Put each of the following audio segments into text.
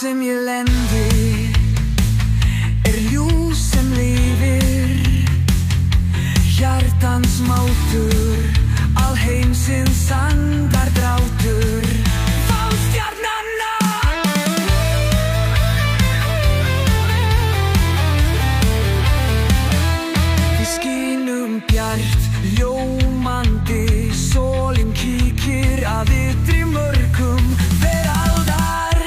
sem ég lendi ljós sem lifir, hjartans mátur, alheimsins andardráttur, valstjarnanna. Við skínum bjart, ljómandi, sólin kíkir að ytri mörkum veraldar.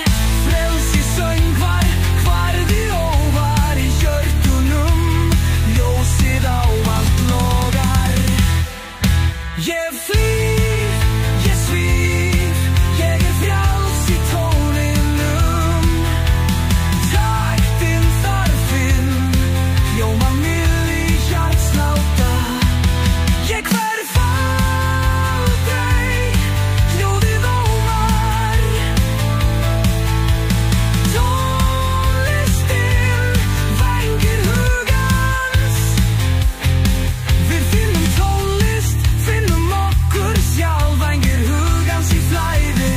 Frelsi söngvar, hvarði óvar í hjörtunum, ljósið ávallt logar. Ég flýg, ég svíf, ég frjáls í tóninum. Taktinn þarfinn, hljóma milli hjartslátta. Ég hverf aldrei, hljóðið ómar. Tónlistin vængir hugans. Við finnum tónlist, finnum okkur sjálf. Vængir hugans í flæði,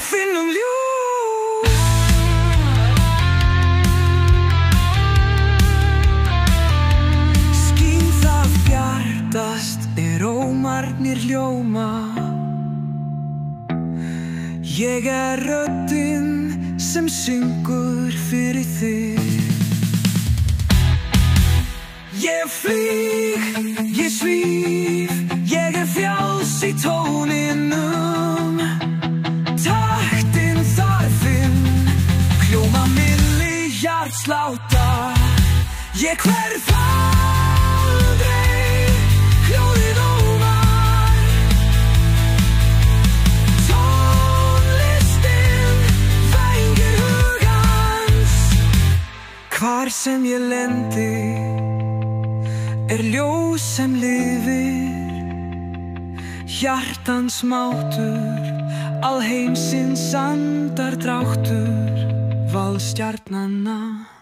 finnum ljós. Skín það bjartast ómarnir hljóma. Ég röddin sem syngur fyrir þig. Ég flýg, ég svíf, ég frjáls í tóninum. Taktinn þarfinn, hljóma milli hjartslátta. Ég hverf aldrei, hljóðið ómar. Tónlistin vængir hugans. Hvar sem ég lendi ljós sem lifir, hjartans mátur, alheimsins andardráttur, valstjarnanna.